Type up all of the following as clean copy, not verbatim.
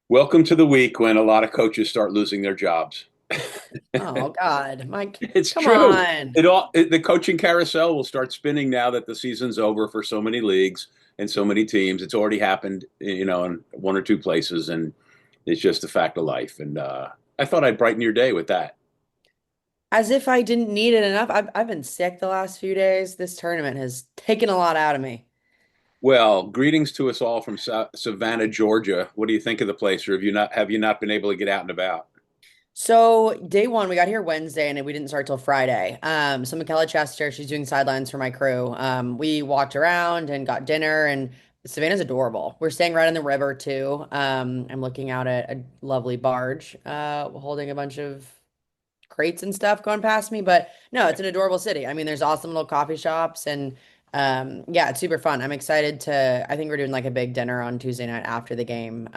Welcome to the week when a lot of coaches start losing their jobs. Oh God, Mike, It's come true. on. The coaching carousel will start spinning now that the season's over for so many leagues and so many teams. It's already happened, in one or two places, and it's just a fact of life. And I thought I'd brighten your day with that. As if I didn't need it enough. I've been sick the last few days. This tournament has taken a lot out of me. Well, greetings to us all from Savannah, Georgia. What do you think of the place, or have you not been able to get out and about? So day one, we got here Wednesday and we didn't start till Friday. So Michaela Chester, she's doing sidelines for my crew. We walked around and got dinner and Savannah's adorable. We're staying right on the river too. I'm looking out at a lovely barge, holding a bunch of crates and stuff going past me. But no, it's an adorable city. I mean, there's awesome little coffee shops and yeah, it's super fun. I'm excited I think we're doing like a big dinner on Tuesday night after the game,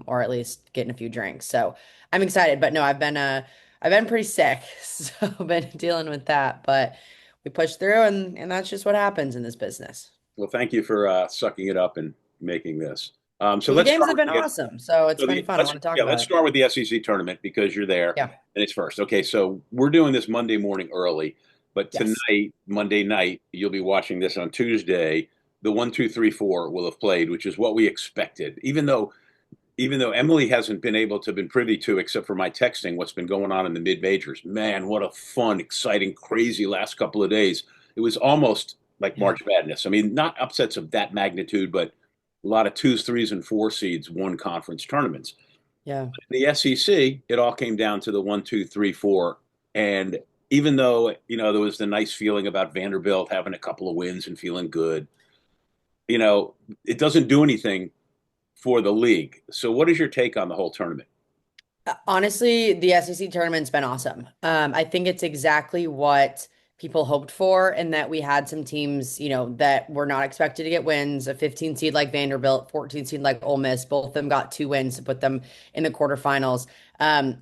or at least getting a few drinks. So I'm excited. But no, I've been pretty sick. So I've been dealing with that. But we pushed through and that's just what happens in this business. Well, thank you for sucking it up and making this. So Well, the let's games start have with been awesome. So it's so been the fun. I let's want to talk yeah about let's it. start with the SEC tournament because you're there Yeah. and it's first. Okay, so we're doing this Monday morning early, but Yes. tonight, Monday night, you'll be watching this on Tuesday. The 1, 2, 3, 4 will have played, which is what we expected. Even though Emily hasn't been able to been privy to, except for my texting, what's been going on in the mid majors. Man, what a fun, exciting, crazy last couple of days. It was almost like Yeah. March Madness. I mean, not upsets of that magnitude, but a lot of twos, threes, and four seeds won conference tournaments. Yeah. In the SEC, it all came down to the 1, 2, 3, 4. And even though, there was the nice feeling about Vanderbilt having a couple of wins and feeling good, you know, it doesn't do anything for the league. So what is your take on the whole tournament? Honestly, the SEC tournament's been awesome. I think it's exactly what people hoped for, and that we had some teams, that were not expected to get wins. A 15 seed like Vanderbilt, 14 seed like Ole Miss, both of them got two wins to put them in the quarterfinals.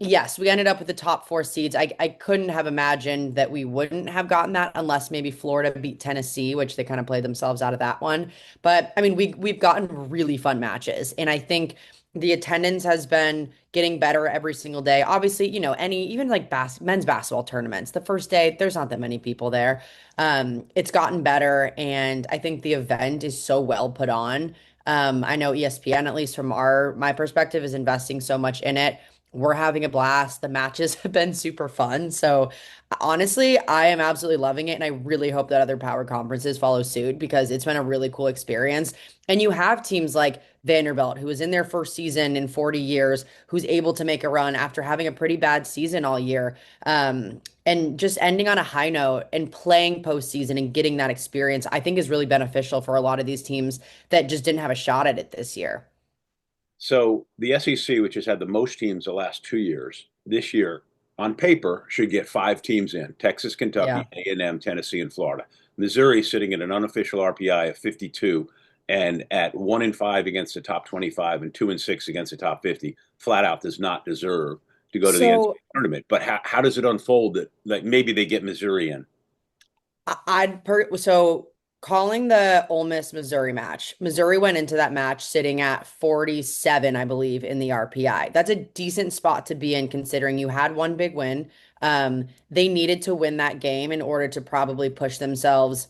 Yes, we ended up with the top four seeds. I couldn't have imagined that we wouldn't have gotten that unless maybe Florida beat Tennessee, which they kind of played themselves out of that one. But I mean, we've gotten really fun matches, and I think the attendance has been getting better every single day. Obviously, even like men's basketball tournaments, the first day, there's not that many people there. It's gotten better, and I think the event is so well put on. I know ESPN, at least from my perspective, is investing so much in it. We're having a blast. The matches have been super fun. So honestly, I am absolutely loving it. And I really hope that other power conferences follow suit because it's been a really cool experience. And you have teams like Vanderbilt, who was in their first season in 40 years, who's able to make a run after having a pretty bad season all year. And just ending on a high note and playing postseason and getting that experience, I think is really beneficial for a lot of these teams that just didn't have a shot at it this year. So the SEC, which has had the most teams the last 2 years, this year on paper should get five teams in: Texas, Yeah. Kentucky, A&M, Tennessee, and Florida. Missouri sitting at an unofficial RPI of 52 and at 1-5 against the top 25 and 2-6 against the top 50. Flat out does not deserve to go to the So NCAA tournament. But how does it unfold that like maybe they get Missouri in? so calling the Ole Miss Missouri match. Missouri went into that match sitting at 47, I believe, in the RPI. That's a decent spot to be in considering you had one big win. They needed to win that game in order to probably push themselves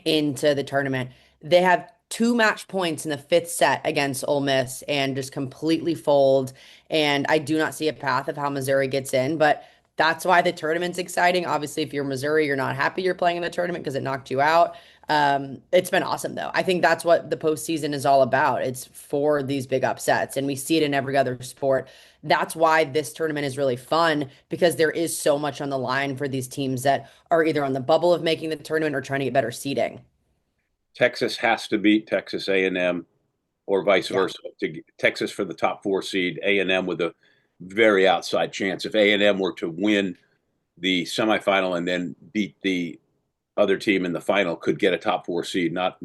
into the tournament. They have two match points in the fifth set against Ole Miss and just completely fold. And I do not see a path of how Missouri gets in, but that's why the tournament's exciting. Obviously, if you're Missouri, you're not happy you're playing in the tournament because it knocked you out. It's been awesome though. I think that's what the postseason is all about. It's for these big upsets, and we see it in every other sport. That's why this tournament is really fun because there is so much on the line for these teams that are either on the bubble of making the tournament or trying to get better seeding. Texas has to beat Texas A&M or vice Yeah. versa to get Texas for the top four seed, A&M with a very outside chance. If A&M were to win the semifinal and then beat the other team in the final, could get a top four seed, not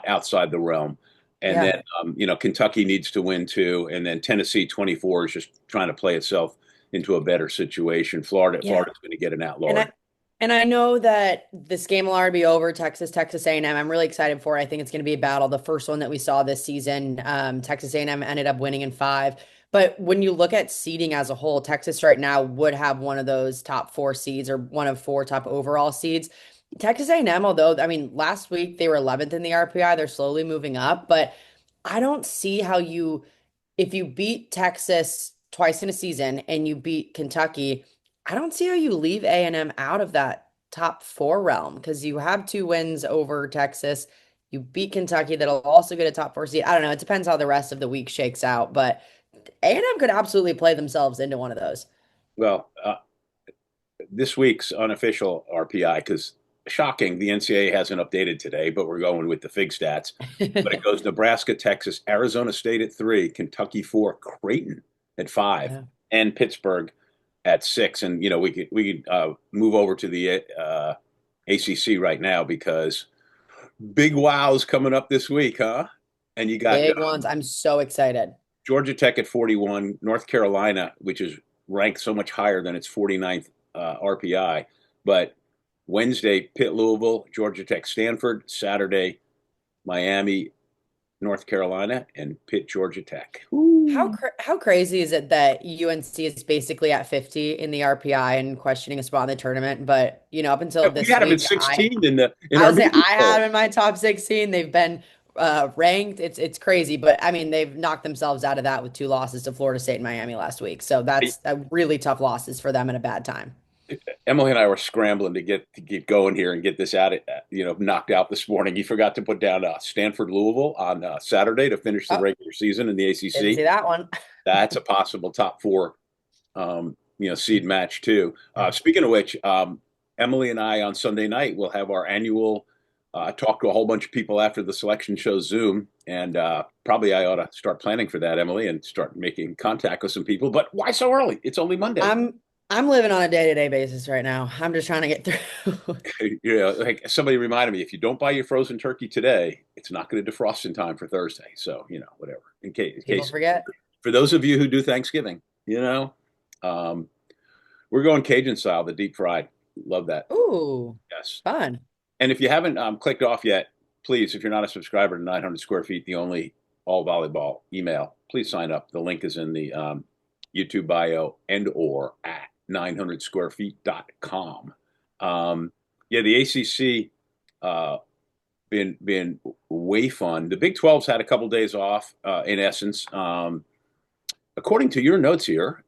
outside the realm. And Yeah. then Kentucky needs to win too, and then Tennessee 24 is just trying to play itself into a better situation. Yeah. Florida's going to get an And at-large. I know that this game will already be over, Texas A&M. I'm really excited for it. I think it's going to be a battle. The first one that we saw this season, Texas A&M ended up winning in five. But when you look at seeding as a whole, Texas right now would have one of those top four seeds or one of four top overall seeds. Texas A&M, although I mean, last week they were 11th in the RPI, they're slowly moving up, but I don't see how you, if you beat Texas twice in a season and you beat Kentucky, I don't see how you leave A&M out of that top four realm because you have two wins over Texas. You beat Kentucky, that'll also get a top four seed. I don't know. It depends how the rest of the week shakes out, but A&M could absolutely play themselves into one of those. Well, this week's unofficial RPI, because shocking, the NCAA hasn't updated today, but we're going with the Fig stats. But it goes Nebraska, Texas, Arizona State at 3, Kentucky 4, Creighton at 5, Yeah. and Pittsburgh at 6. And we could move over to the ACC right now because big wows coming up this week, huh? And you got Big ones. I'm so excited. Georgia Tech at 41, North Carolina, which is ranked so much higher than its 49th RPI. But Wednesday, Pitt, Louisville, Georgia Tech, Stanford. Saturday, Miami, North Carolina, and Pitt, Georgia Tech. Ooh. How crazy is it that UNC is basically at 50 in the RPI and questioning a spot in the tournament? But up until We this had them at week, 16 in I our would say meeting I had poll. them in my top 16. They've been ranked. It's crazy, but I mean they've knocked themselves out of that with two losses to Florida State and Miami last week. So that's a really tough losses for them at a bad time. Emily and I were scrambling to get going here and get this out, knocked out this morning. You forgot to put down Stanford Louisville on Saturday to finish the Oh, regular season in the didn't ACC. see that one. That's a possible top four, seed match too. Speaking of which, Emily and I on Sunday night will have our annual talk to a whole bunch of people after the selection show Zoom, and probably I ought to start planning for that, Emily, and start making contact with some people. But why so early? It's only Monday. I'm living on a day-to-day basis right now. I'm just trying to get through. Like somebody reminded me, if you don't buy your frozen turkey today, it's not going to defrost in time for Thursday. So whatever. In People case forget. for those of you who do Thanksgiving, um, we're going Cajun style, the deep fried. Love that. Ooh, Yes. fun. And if you haven't clicked off yet, please, if you're not a subscriber to 900 Square Feet, the only all volleyball email, please sign up. The link is in the YouTube bio and or at 900squarefeet.com. Yeah, the ACC been way fun. The Big 12's had a couple days off, in essence. According to your notes here,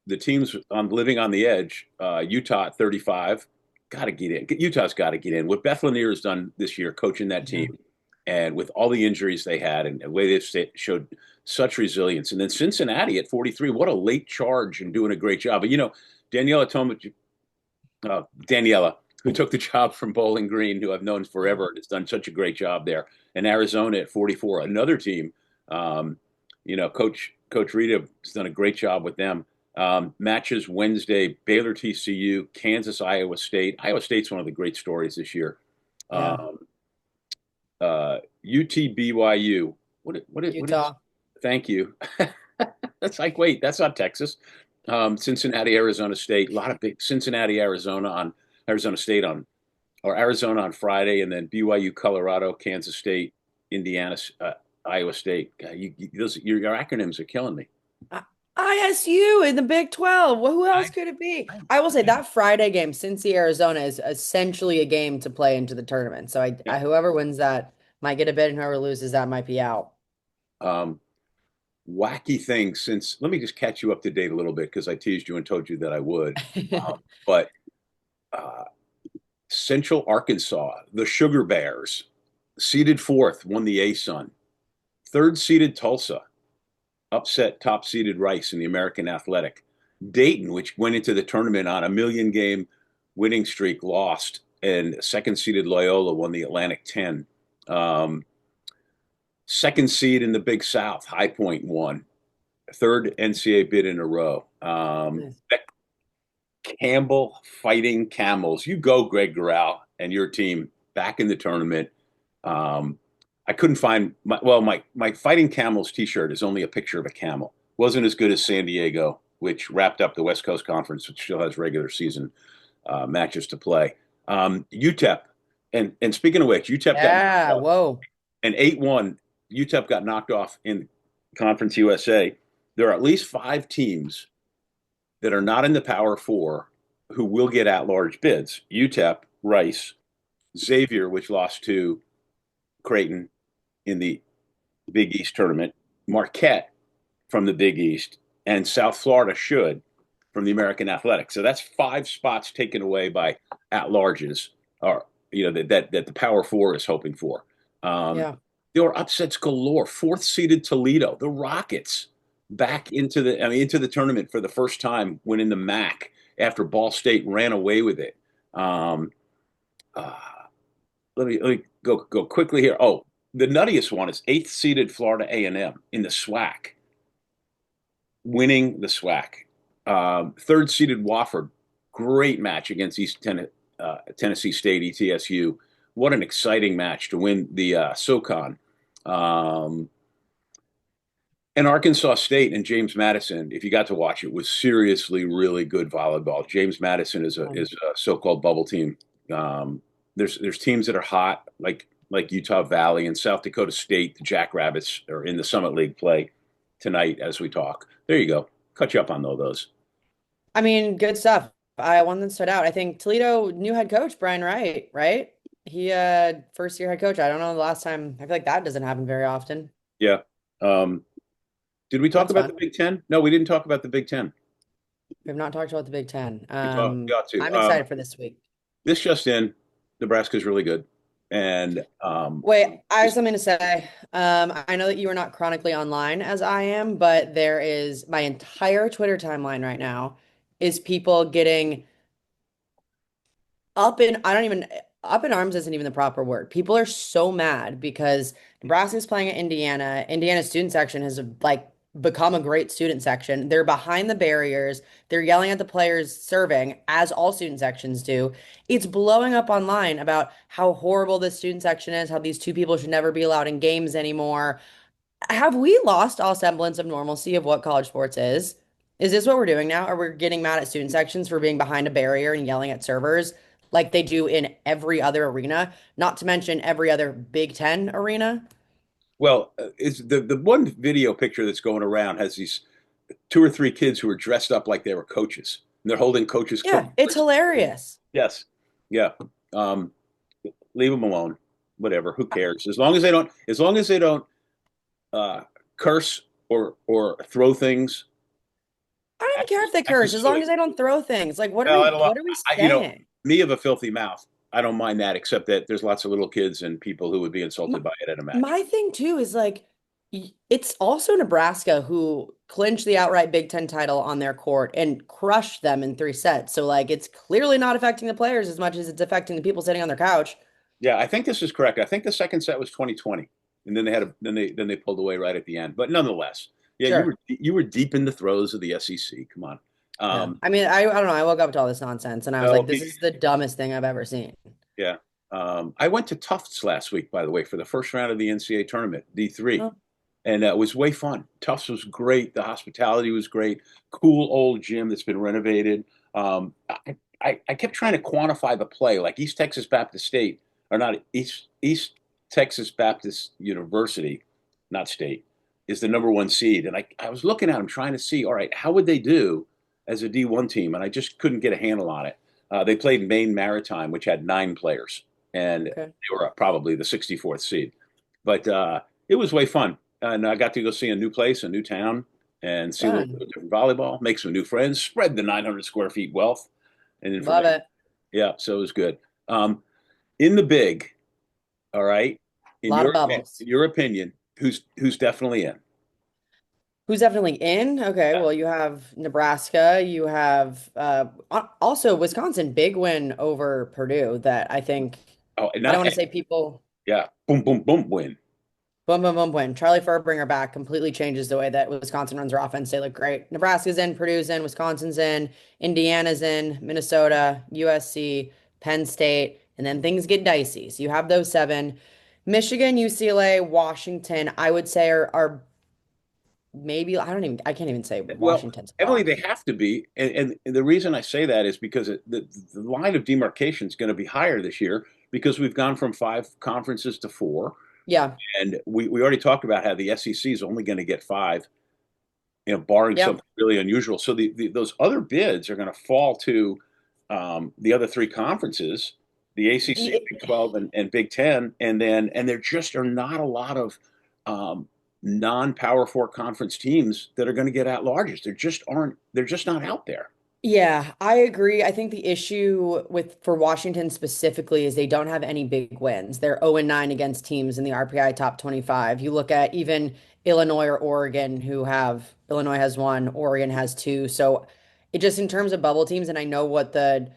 the teams on living on the edge, Utah at 35, got to get in. Utah's got to get in. What Beth Lanier has done this year, coaching that Yeah. team, and with all the injuries they had and the way they've showed such resilience. And then Cincinnati at 43, what a late charge and doing a great job. But Daniela Tomic, Daniela, who took the job from Bowling Green, who I've known forever, and has done such a great job there. And Arizona at 44, another team. Coach Rita has done a great job with them. Matches Wednesday, Baylor TCU, Kansas Iowa State. Iowa State's one of the great stories this year. Yeah. UT BYU. What is? Utah. Thank you. That's like, wait, that's not Texas. Cincinnati, Arizona State. A lot of big Cincinnati, Arizona State or Arizona on Friday, and then BYU, Colorado, Kansas State, Indiana, Iowa State. Your acronyms are killing me. ISU in the Big 12. Well, who else I, could it be? I will say that Friday game, Cincy, Arizona, is essentially a game to play into the tournament. So yeah. whoever wins that might get a bid, and whoever loses that might be out. Um, Wacky thing. Since let me just catch you up to date a little bit because I teased you and told you that I would. But uh, Central Arkansas, the Sugar Bears, seeded fourth, won the ASUN. Third seeded Tulsa upset top seeded Rice in the American Athletic. Dayton, which went into the tournament on a million game winning streak, lost, and second seeded Loyola won the Atlantic 10. Second seed in the Big South, High Point won. Third NCAA bid in a row. Nice. Campbell Fighting Camels. You go, Greg Gural, and your team back in the tournament. I couldn't find my Fighting Camels T-shirt is only a picture of a camel. Wasn't as good as San Diego, which wrapped up the West Coast Conference, which still has regular season matches to play. UTEP, and speaking of which, UTEP got Yeah, whoa. an 8-1. UTEP got knocked off in Conference USA. there are at least five teams that are not in the Power Four who will get at-large bids. UTEP, Rice, Xavier, which lost to Creighton in the Big East tournament, Marquette from the Big East, and South Florida should from the American Athletic. So that's five spots taken away by at-larges, or that the Power Four is hoping for. Um, Yeah. there were upsets galore. Fourth-seeded Toledo, the Rockets, back into the tournament for the first time, winning the MAC after Ball State ran away with it. Um, uh, let me go quickly here. Oh, the nuttiest one is eighth-seeded Florida A&M in the SWAC, winning the SWAC. Third-seeded Wofford, great match against Tennessee State, ETSU. What an exciting match to win the SoCon. Um, and Arkansas State and James Madison, if you got to watch it, was seriously really good volleyball. James Madison is a so-called bubble team. Um, there's teams that are hot, like Utah Valley and South Dakota State. The Jackrabbits are in the Summit League play tonight as we talk. There you go. Cut you up on those. I mean, good stuff. One that stood out. I think Toledo new head coach, Brian Wright, right? He first year head coach. I don't know the last time. I feel like that doesn't happen very often. Yeah. Um, did we talk That's about the fun. Big Ten? No, we didn't talk about the Big Ten. We have not talked about the Big Ten. We got to. I'm excited for this week. This just in, Nebraska's really good, and Wait, I have something to say. I know that you are not chronically online as I am, but there is my entire Twitter timeline right now is people getting I don't even, up in arms isn't even the proper word. People are so mad because Nebraska's playing at Indiana. Indiana's student section has like become a great student section. They're behind the barriers. They're yelling at the players serving, as all student sections do. It's blowing up online about how horrible this student section is, how these two people should never be allowed in games anymore. Have we lost all semblance of normalcy of what college sports is? Is this what we're doing now? Are we getting mad at student sections for being behind a barrier and yelling at servers like they do in every other arena, not to mention every other Big Ten arena? well, it's the one video picture that's going around has these two or three kids who are dressed up like they were coaches, and they're holding coaches' Yeah, it's clipboards. hilarious. Yes, yeah. Um, leave them alone. Whatever. Who cares? As long as they don't uh, curse or throw things I don't at even care if they at the curse, as long as student. they don't throw things. Like, Well, what are we saying? me of a filthy mouth. I don't mind that, except that there's lots of little kids and people who would be insulted by it at a match. My thing too is like it's also Nebraska who clinched the outright Big Ten title on their court and crushed them in 3 sets. So like it's clearly not affecting the players as much as it's affecting the people sitting on their couch. Yeah, I think this is correct. I think the second set was 2020, and then they pulled away right at the end. But nonetheless, yeah, Sure. you were deep in the throes of the SEC. Come on. Yeah. Um, I mean, I don't know. I woke up to all this nonsense and I was no, like, this is the dumbest thing I've ever seen. yeah. I went to Tufts last week, by the way, for the first round of the NCAA tournament, D3, Oh, and it was way fun. Tufts was great. The hospitality was great. Cool old gym that's been renovated. I kept trying to quantify the play, like East Texas Baptist State, or not East Texas Baptist University, not state, is the number one seed. And I was looking at them trying to see, all right, how would they do as a D1 team? And I just couldn't get a handle on it. They played Maine Maritime, which had 9 players, and okay. they were probably the 64th seed. But it was way fun. And I got to go see a new place, a new town, and see a little bit Fun. of different volleyball, make some new friends, spread the 900 square feet wealth and Love information. it. Yeah, so it was good. In the big, all right, A lot of bubbles. in your opinion, who's definitely in? Who's definitely in? Okay, Yeah. well, you have Nebraska, you have also Wisconsin, big win over Purdue that I think Oh, and I don't not want to say people yeah, boom, boom, boom, win. boom boom boom win. Charlie Furbringer back completely changes the way that Wisconsin runs their offense. They look great. Nebraska's in, Purdue's in, Wisconsin's in, Indiana's in, Minnesota, USC, Penn State, and then things get dicey. So you have those seven. Michigan, UCLA, Washington, I would say are maybe I can't even say Well, Washington's a Emily, lock. they have to be, and the reason I say that is because the line of demarcation is going to be higher this year because we've gone from 5 conferences to 4, Yeah. and we already talked about how the SEC is only going to get 5. barring Yep. something really unusual. So those other bids are going to fall to the other three conferences, the ACC, The, Big 12, and Big 10, and there just are not a lot of non-Power Four conference teams that are going to get at larges. There just aren't. They're just not out there. Yeah, I agree. I think the issue with for Washington specifically is they don't have any big wins. They're 0-9 against teams in the RPI top 25. You look at even Illinois or Oregon, who have Illinois has one, Oregon has two. So it just in terms of bubble teams, and I know what the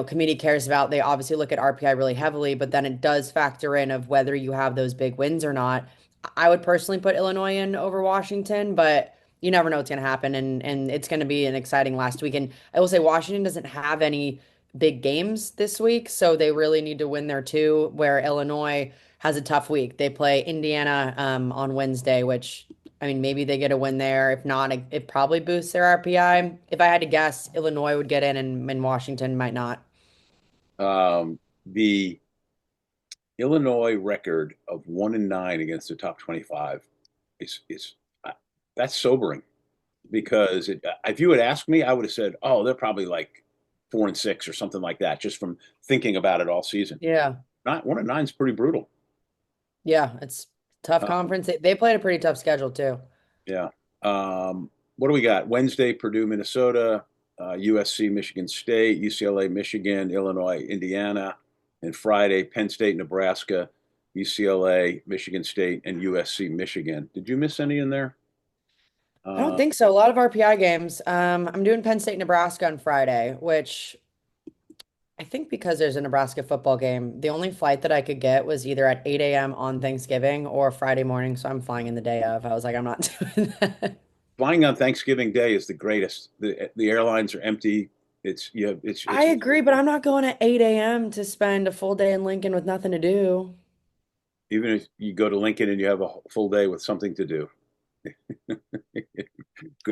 committee cares about. They obviously look at RPI really heavily, but then it does factor in of whether you have those big wins or not. I would personally put Illinois in over Washington, but you never know what's going to happen, and it's going to be an exciting last week. And I will say Washington doesn't have any big games this week, so they really need to win there too. Where Illinois has a tough week, they play Indiana on Wednesday, which I mean maybe they get a win there. If not, it probably boosts their RPI. If I had to guess, Illinois would get in, and Washington might not. The Illinois record of 1-9 against the top 25 is that's sobering because if you had asked me, I would have said, "Oh, they're probably like 4-6 or something like that," just from thinking about it all season. Yeah, Not 1-9 is pretty brutal. yeah, it's tough Um, conference. They played a pretty tough schedule too. yeah. What do we got? Wednesday, Purdue, Minnesota, USC, Michigan State, UCLA, Michigan, Illinois, Indiana, and Friday, Penn State, Nebraska, UCLA, Michigan State, and USC, Michigan. Did you miss any in there? I don't Uh, think so. A lot of RPI games. I'm doing Penn State, Nebraska on Friday, which I think because there's a Nebraska football game, the only flight that I could get was either at 8 a.m. on Thanksgiving or Friday morning. So I'm flying in the day of. I was like, I'm not doing that. Flying on Thanksgiving Day is the greatest. The airlines are empty. It's you have I it's agree, but I'm not going at 8 a.m. to spend a full day in Lincoln with nothing to do. even if you go to Lincoln and you have a full day with something to do.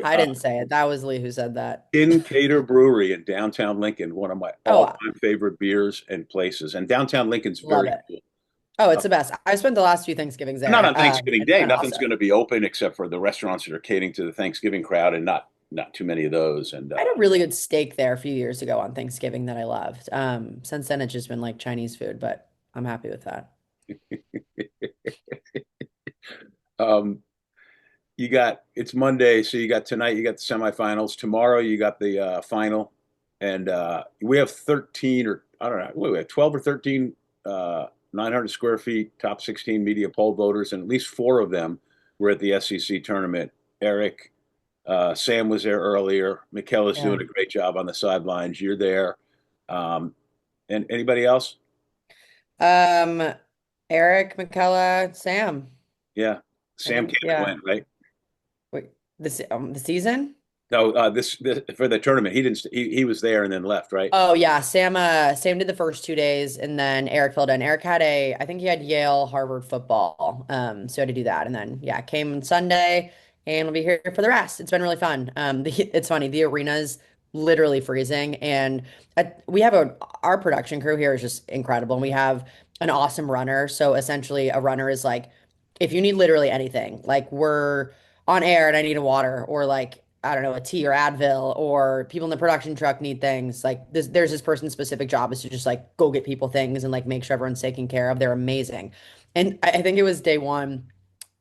I didn't say it. That was Lee who said that. Cater Brewery in downtown Lincoln, one of my Oh, all-time favorite beers and places. And downtown Lincoln's love very it. cool. Oh, Uh, it's the best. I spent the last few Thanksgivings Not there. on Thanksgiving It's Day. been Nothing's going awesome. to be open except for the restaurants that are catering to the Thanksgiving crowd, and not too many of those. And I had a really good steak there a few years ago on Thanksgiving that I loved. Since then it's just been like Chinese food, but I'm happy with that. um, you got it's Monday, so you got tonight. You got the semifinals. Tomorrow, you got the final, and we have 13 or I don't know. We have 12 or 13 900 square feet top 16 media poll voters, and at least four of them were at the SEC tournament. Eric, Sam was there earlier. Michaela's Yeah. doing a great job on the sidelines. You're there. Um, and anybody else? Um, Eric, McCullough, Sam. Yeah. I Sam think, came and yeah. went, right? Wait, the season? No, this for the tournament. He didn't. He was there and then left, right? Oh yeah, Sam did the first 2 days and then Eric filled in. Eric had I think he had Yale, Harvard football. So he had to do that. And then yeah, came on Sunday and we'll be here for the rest. It's been really fun. It's funny, the arena's literally freezing and we have our production crew here is just incredible. And we have an awesome runner. So essentially a runner is like if you need literally anything, like we're on air and I need a water or like I don't know, a tea or Advil, or people in the production truck need things. Like there's this person's specific job is to just like go get people things and like make sure everyone's taken care of. They're amazing. And I think it was day one.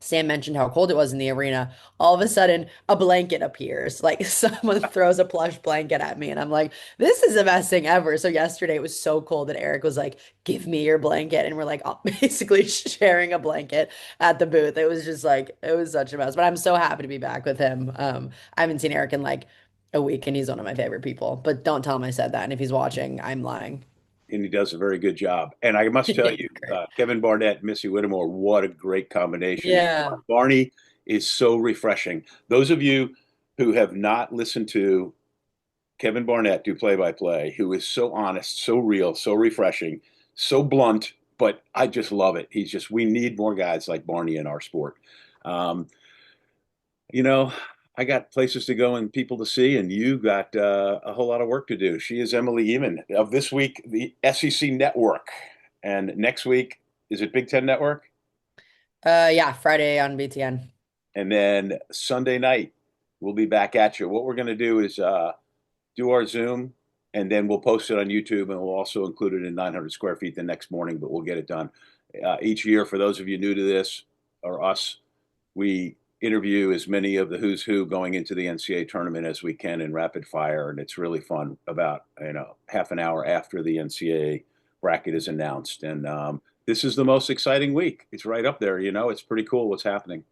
Sam mentioned how cold it was in the arena. All of a sudden, a blanket appears. Like someone throws a plush blanket at me, and I'm like, "This is the best thing ever." So yesterday it was so cold that Eric was like, "Give me your blanket," and we're like basically sharing a blanket at the booth. It was just like it was such a mess. But I'm so happy to be back with him. I haven't seen Eric in like a week, and he's one of my favorite people. But don't tell him I said that. And if he's watching, I'm lying. And he does a very good job. And I must tell you, He's great. Kevin Barnett, Missy Whittemore, what a great combination. And Yeah. Barney is so refreshing. Those of you who have not listened to Kevin Barnett do play-by-play, who is so honest, so real, so refreshing, so blunt, but I just love it. We need more guys like Barney in our sport. Um, you know, I got places to go and people to see, and you got a whole lot of work to do. She is Emily Ehman of this week, the SEC Network. And next week, is it Big Ten Network? Yeah, Friday on BTN. And then Sunday night. We'll be back at you. What we're going to do is do our Zoom, and then we'll post it on YouTube, and we'll also include it in 900 square feet the next morning, but we'll get it done. Each year, for those of you new to this or us, we interview as many of the who's who going into the NCAA tournament as we can in rapid fire, and it's really fun. About half an hour after the NCAA bracket is announced, and this is the most exciting week. It's right up there. It's pretty cool what's happening.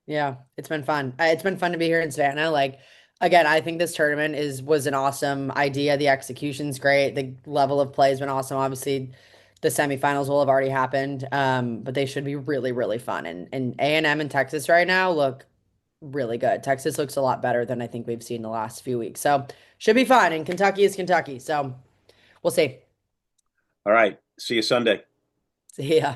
Yeah, it's been fun. It's been fun to be here in Savannah. Like, again, I think this tournament was an awesome idea. The execution's great. The level of play has been awesome. Obviously, the semifinals will have already happened, but they should be really, really fun. And A&M and Texas right now look really good. Texas looks a lot better than I think we've seen the last few weeks. So should be fun. And Kentucky is Kentucky. So we'll see. All right. See you Sunday. See ya.